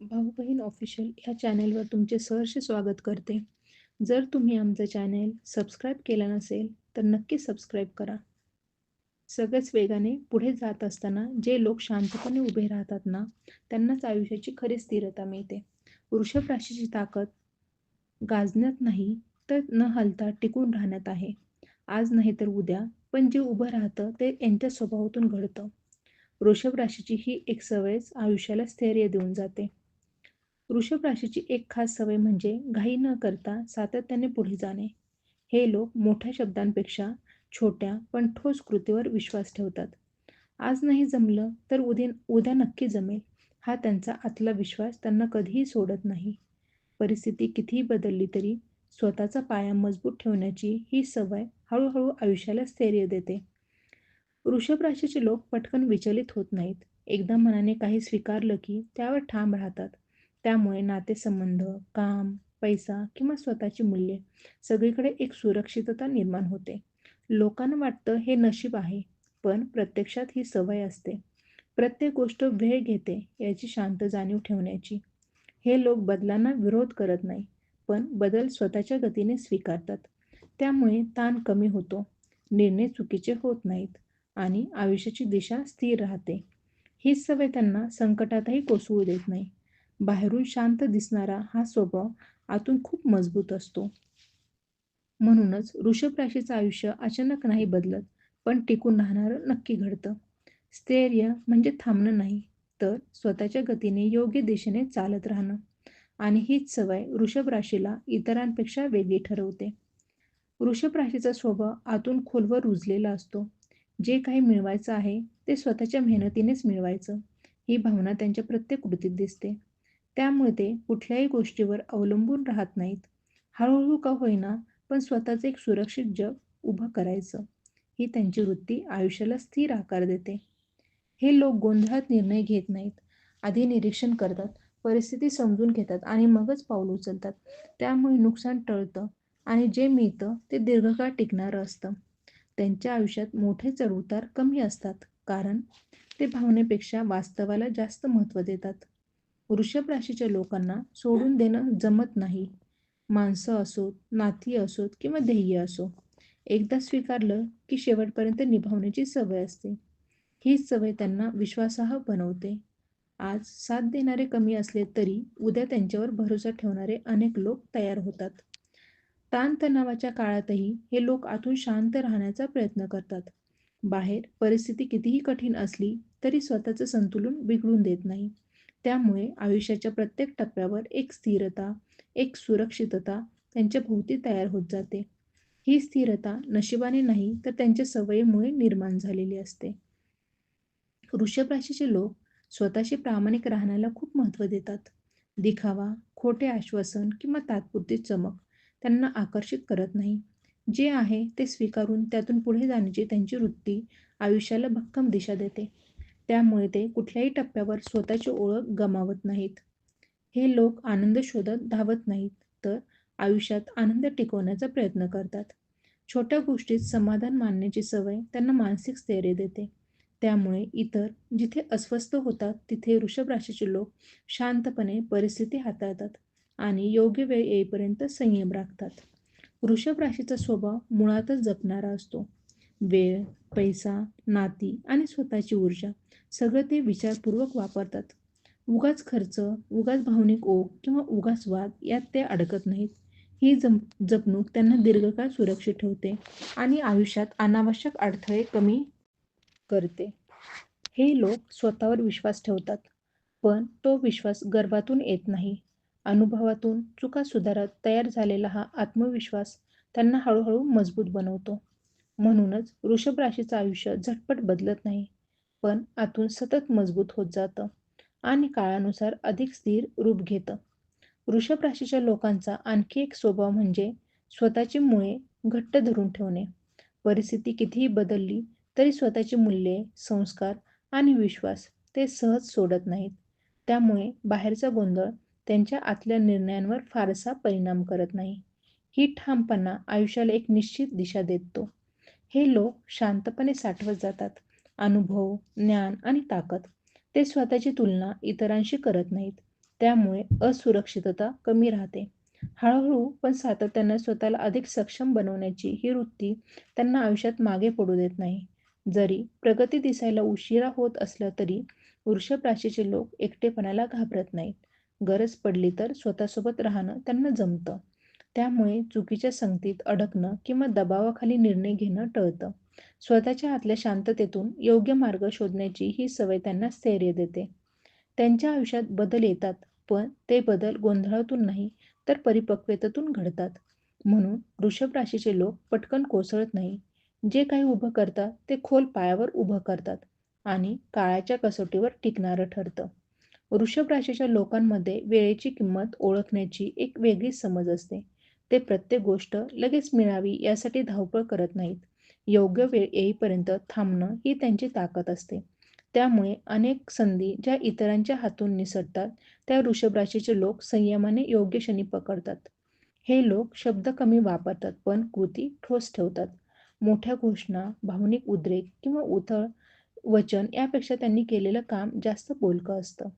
भाऊ बहीण ऑफिशियल ह्या चॅनेलवर तुमचे सहर्ष स्वागत करते. जर तुम्ही आमचं चॅनेल सबस्क्राईब केलं नसेल तर नक्की सबस्क्राईब करा. सगळेच वेगाने पुढे जात असताना जे लोक शांतपणे उभे राहतात ना, त्यांनाच आयुष्याची खरी स्थिरता मिळते. वृषभ राशीची ताकद गाजण्यात नाही, तर न हलता टिकून राहण्यात आहे. आज नाही तर उद्या, पण जे उभं राहतं ते यांच्या स्वभावातून घडतं. वृषभ राशीची ही एक सवयच आयुष्याला स्थैर्य देऊन जाते. वृषभ राशीची एक खास सवय म्हणजे घाई न करता सातत्याने पुढे जाणे. हे लोक मोठ्या शब्दांपेक्षा छोट्या पण ठोस कृतीवर विश्वास ठेवतात. आज नाही जमलं तर उद्या उद्या नक्की जमेल. हा त्यांचा आतला विश्वास त्यांना कधीही सोडत नाही. परिस्थिती कितीही बदलली तरी स्वतःचा पाया मजबूत ठेवण्याची ही सवय हळूहळू आयुष्याला स्थैर्य देते. वृषभ राशीचे लोक पटकन विचलित होत नाहीत. एकदा मनाने काही स्वीकारलं की त्यावर ठाम राहतात. त्यामुळे नातेसंबंध, काम, पैसा किंवा स्वतःची मूल्ये सगळीकडे एक सुरक्षितता निर्माण होते. लोकांना वाटतं हे नशीब आहे, पण प्रत्यक्षात ही सवय असते. प्रत्येक गोष्ट वेळ घेते याची शांत जाणीव ठेवण्याची. हे लोक बदलांना विरोध करत नाही, पण बदल स्वतःच्या गतीने स्वीकारतात. त्यामुळे ताण कमी होतो, निर्णय चुकीचे होत नाहीत आणि आयुष्याची दिशा स्थिर राहते. हीच सवय त्यांना संकटातही कोसळू देत नाही. बाहेरून शांत दिसणारा हा स्वभाव आतून खूप मजबूत असतो. म्हणूनच वृषभ राशीचं आयुष्य अचानक नाही बदलत, पण टिकून राहणारं नक्की घडतं. स्थैर्य म्हणजे थांबणं नाही, तर स्वतःच्या गतीने योग्य दिशेने चालत राहणं. आणि हीच सवय वृषभ राशीला इतरांपेक्षा वेगळी ठरवते. वृषभ राशीचा स्वभाव आतून खोलवर रुजलेला असतो. जे काही मिळवायचं आहे ते स्वतःच्या मेहनतीनेच मिळवायचं, ही भावना त्यांच्या प्रत्येक कृतीत दिसते. त्यामुळे ते कुठल्याही गोष्टीवर अवलंबून राहत नाहीत. हळूहळू का होईना, पण स्वतःचं एक सुरक्षित जग उभं करायचं, ही त्यांची वृत्ती आयुष्याला स्थिर आकार देते. हे लोक गोंधळात निर्णय घेत नाहीत. आधी निरीक्षण करतात, परिस्थिती समजून घेतात आणि मगच पाऊल उचलतात. त्यामुळे नुकसान टळतं आणि जे मिळतं ते दीर्घकाळ टिकणारं असतं. त्यांच्या आयुष्यात मोठे चढउतार कमी असतात, कारण ते भावनेपेक्षा वास्तवाला जास्त महत्त्व देतात. वृषभ राशीच्या लोकांना सोडून देणं जमत नाही. माणसं असोत, नाती असोत किंवा ध्येय असो. एकदा स्वीकारलं की शेवटपर्यंत निभावण्याची सवय असते. हीच सवय त्यांना विश्वासार्ह बनवते. आज साथ देणारे कमी असले तरी उद्या त्यांच्यावर भरोसा ठेवणारे अनेक लोक तयार होतात. ताणतणावाच्या काळातही हे लोक आतून शांत राहण्याचा प्रयत्न करतात. बाहेर परिस्थिती कितीही कठीण असली तरी स्वतःचं संतुलन बिघडून देत नाही. त्यामुळे आयुष्याच्या प्रत्येक टप्प्यावर एक स्थिरता, एक सुरक्षितता त्यांच्या भोवती तयार होत जाते. ही स्थिरता नशिबाने नाही तर त्यांच्या सवयीमुळे निर्माण झालेली असते. वृषभ राशीचे लोक स्वतःशी प्रामाणिक राहण्याला खूप महत्त्व देतात. दिखावा, खोटे आश्वासन किंवा तात्पुरती चमक त्यांना आकर्षित करत नाही. जे आहे ते स्वीकारून त्यातून पुढे जाण्याची त्यांची वृत्ती आयुष्याला भक्कम दिशा देते. त्यामुळे ते कुठल्याही टप्प्यावर स्वतःची ओळख गमावत नाहीत. हे लोक आनंद शोधत धावत नाहीत, तर आयुष्यात आनंद टिकवण्याचा प्रयत्न करतात. छोट्या गोष्टीत समाधान मानण्याची सवय त्यांना मानसिक स्थैर्य देते. त्यामुळे इतर जिथे अस्वस्थ होतात तिथे वृषभ राशीचे लोक शांतपणे परिस्थिती हाताळतात आणि योग्य वेळ येईपर्यंत संयम राखतात. वृषभ राशीचा स्वभाव मुळातच जपणारा असतो. वेळ, पैसा, नाती आणि स्वतःची ऊर्जा सगळं ते विचारपूर्वक वापरतात. उगाच खर्च, उगाच भावनिक ओघ किंवा उगाच वाद यात ते अडकत नाहीत. ही जपणूक त्यांना दीर्घकाळ सुरक्षित ठेवते आणि आयुष्यात अनावश्यक अडथळे कमी करते. हे लोक स्वतःवर विश्वास ठेवतात, पण तो विश्वास गर्वातून येत नाही. अनुभवातून चुका सुधारत तयार झालेला हा आत्मविश्वास त्यांना हळूहळू मजबूत बनवतो. म्हणूनच वृषभ राशीचं आयुष्य झटपट बदलत नाही, पण आतून सतत मजबूत होत जातं आणि काळानुसार अधिक स्थिर रूप घेतं. वृषभ राशीच्या लोकांचा आणखी एक स्वभाव म्हणजे स्वतःची मुळे घट्ट धरून ठेवणे. परिस्थिती कितीही बदलली तरी स्वतःची मूल्ये, संस्कार आणि विश्वास ते सहज सोडत नाहीत. त्यामुळे बाहेरचा गोंधळ त्यांच्या आतल्या निर्णयांवर फारसा परिणाम करत नाही. ही ठामपणा आयुष्याला एक निश्चित दिशा देतो. हे लोक शांतपणे साठवत जातात. अनुभव, ज्ञान आणि ताकद. ते स्वतःची तुलना इतरांशी करत नाहीत. त्यामुळे असुरक्षितता कमी राहते. हळूहळू पण सातत्यानं स्वतःला अधिक सक्षम बनवण्याची ही वृत्ती त्यांना आयुष्यात मागे पडू देत नाही. जरी प्रगती दिसायला उशिरा होत असला तरी वृषभ राशीचे लोक एकटेपणाला घाबरत नाहीत. गरज पडली तर स्वतःसोबत राहणं त्यांना जमतं. त्यामुळे चुकीच्या संगतीत अडकणं किंवा दबावाखाली निर्णय घेणं टळतं. स्वतःच्या आतल्या शांततेतून योग्य मार्ग शोधण्याची ही सवय त्यांना स्थैर्य देते. त्यांच्या आयुष्यात बदल येतात, पण ते बदल गोंधळातून नाही, तर परिपक्वतेतून घडतात. म्हणून वृषभ राशीचे लोक पटकन कोसळत नाही. जे काही उभं करतात, ते खोल पायावर उभं करतात आणि काळाच्या कसोटीवर टिकणारं ठरतं. वृषभ राशीच्या लोकांमध्ये वेळेची किंमत ओळखण्याची एक वेगळीच समज असते. ते प्रत्येक गोष्ट लगेच मिळावी यासाठी धावपळ करत नाहीत. योग्य वेळ येईपर्यंत थांबणं ही त्यांची ताकद असते. त्यामुळे अनेक संधी ज्या इतरांच्या हातून निसटतात, त्या वृषभ राशीचे लोक संयमाने योग्य क्षणी पकडतात. हे लोक शब्द कमी वापरतात, पण कृती ठोस ठेवतात. मोठ्या घोषणा, भावनिक उद्रेक किंवा उथळ वचन यापेक्षा त्यांनी केलेलं काम जास्त बोलकं असतं.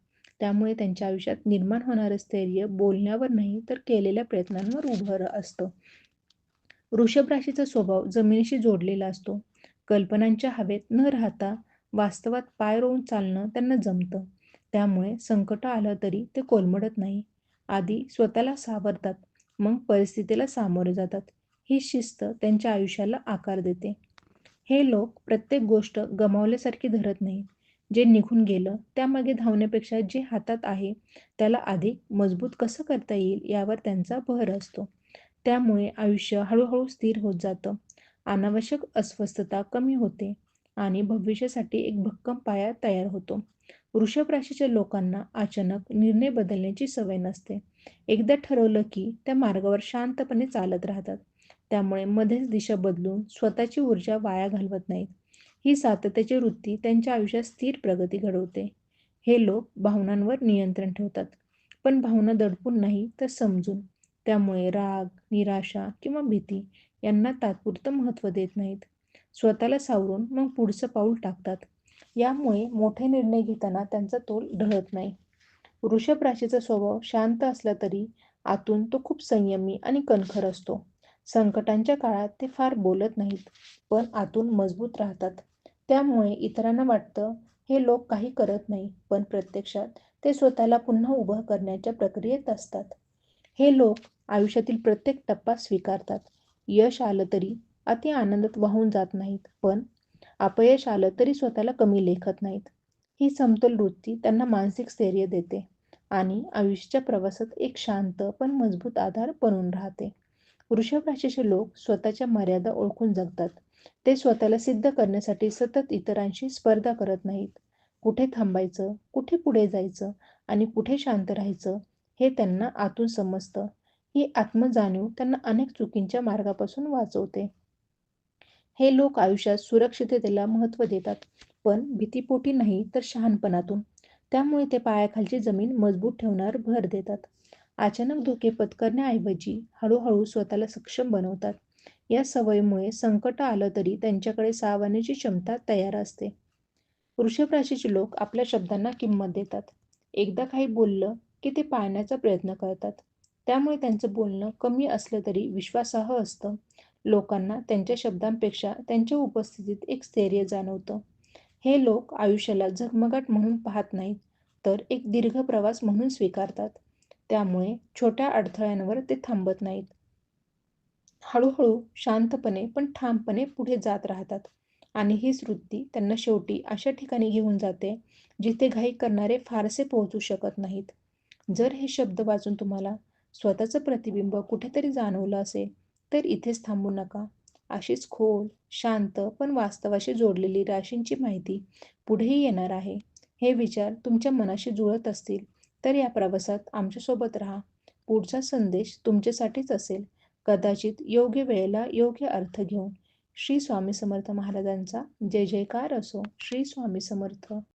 त्यामुळे त्यांच्या आयुष्यात निर्माण होणारं स्थैर्य बोलण्यावर नाही, तर केलेल्या प्रयत्नांवर उभं असतं. वृषभ राशीचा स्वभाव जमिनीशी जोडलेला असतो. कल्पनांच्या हवेत न राहता वास्तवात पाय रोवून चालणं त्यांना जमतं. त्यामुळे संकट आलं तरी ते कोलमडत नाही. आधी स्वतःला सावरतात, मग परिस्थितीला सामोरे जातात. ही शिस्त त्यांच्या आयुष्याला आकार देते. हे लोक प्रत्येक गोष्ट गमावल्यासारखी धरत नाहीत. जे निघून गेलं त्यामागे धावण्यापेक्षा जे हातात आहे त्याला अधिक मजबूत कसं करता येईल यावर त्यांचा भर असतो. त्यामुळे आयुष्य हळूहळू स्थिर होत जातं. अनावश्यक अस्वस्थता कमी होते आणि भविष्यासाठी एक भक्कम पाया तयार होतो. वृषभ राशीच्या लोकांना अचानक निर्णय बदलण्याची सवय नसते. एकदा ठरवलं की त्या मार्गावर शांतपणे चालत राहतात. त्यामुळे मध्येच दिशा बदलून स्वतःची ऊर्जा वाया घालवत नाहीत. ही सातत्याची वृत्ती त्यांच्या आयुष्यात स्थिर प्रगती घडवते. हे लोक भावनांवर नियंत्रण ठेवतात, पण भावना दडपून नाही तर समजून. त्यामुळे राग, निराशा किंवा भीती यांना तात्पुरतं महत्त्व देत नाहीत. स्वतःला सावरून मग पुढचं पाऊल टाकतात. यामुळे मोठे निर्णय घेताना त्यांचा तोल ढळत नाही. वृषभ राशीचा स्वभाव शांत असला तरी आतून तो खूप संयमी आणि कणखर असतो. संकटांच्या काळात ते फार बोलत नाहीत, पण आतून मजबूत राहतात. त्यामुळे इतरांना वाटतं हे लोक काही करत नाही, पण प्रत्यक्षात ते स्वतःला पुन्हा उभं करण्याच्या प्रक्रियेत असतात. हे लोक आयुष्यातील प्रत्येक टप्पा स्वीकारतात. यश आलं तरी अति आनंदात वाहून जात नाहीत, पण अपयश आलं तरी स्वतःला कमी लेखत नाहीत. ही समतोल वृत्ती त्यांना मानसिक स्थैर्य देते आणि आयुष्याच्या प्रवासात एक शांत पण मजबूत आधार बनून राहते. वृषभ राशीचे लोक स्वतःच्या मर्यादा ओळखून जगतात. ते स्वतःला सिद्ध करण्यासाठी सतत इतरांशी स्पर्धा करत नाहीत. कुठे थांबायचं, कुठे पुढे जायचं आणि कुठे शांत राहायचं हे त्यांना आतून समजतं. ही आत्मजाणीव त्यांना अनेक चुकींच्या मार्गापासून वाचवते. हे लोक आयुष्यात सुरक्षिततेला महत्त्व देतात, पण भीतीपोटी नाही तर शहाणपणातून. त्यामुळे ते पायाखालची जमीन मजबूत ठेवण्यावर भर देतात. अचानक धोके पत्करण्याऐवजी हळूहळू स्वतःला सक्षम बनवतात. या सवयीमुळे संकट आलं तरी त्यांच्याकडे सावरण्याची क्षमता तयार असते. वृषभ राशीचे लोक आपल्या शब्दांना किंमत देतात. एकदा काही बोललं की ते पाळण्याचा प्रयत्न करतात. त्यामुळे त्यांचं बोलणं कमी असलं तरी विश्वासार्ह असतं. लोकांना त्यांच्या शब्दांपेक्षा त्यांच्या उपस्थितीत एक स्थैर्य जाणवतं. हे लोक आयुष्याला झगमगाट म्हणून पाहत नाहीत, तर एक दीर्घ प्रवास म्हणून स्वीकारतात. त्यामुळे छोट्या अडथळ्यांवर ते थांबत नाहीत. हळूहळू शांतपणे पण ठामपणे पुढे जात राहतात आणि हीच वृत्ती त्यांना शेवटी अशा ठिकाणी घेऊन जाते जिथे घाई करणारे फारसे पोहोचू शकत नाहीत. जर हे शब्द वाचून तुम्हाला स्वतःचं प्रतिबिंब कुठेतरी जाणवलं असेल, तर इथेच थांबू नका. अशीच खोल, शांत पण वास्तवाशी जोडलेली राशींची माहिती पुढेही येणार आहे. हे विचार तुमच्या मनाशी जुळत असतील, तर या प्रवासात आमच्यासोबत राहा. पुढचा संदेश तुमच्यासाठीच असेल. कदाचित योग्य वेळेला योग्य अर्थ घेऊन. श्री स्वामी समर्थ महाराजांचा जय जयकार असो. श्री स्वामी समर्थ.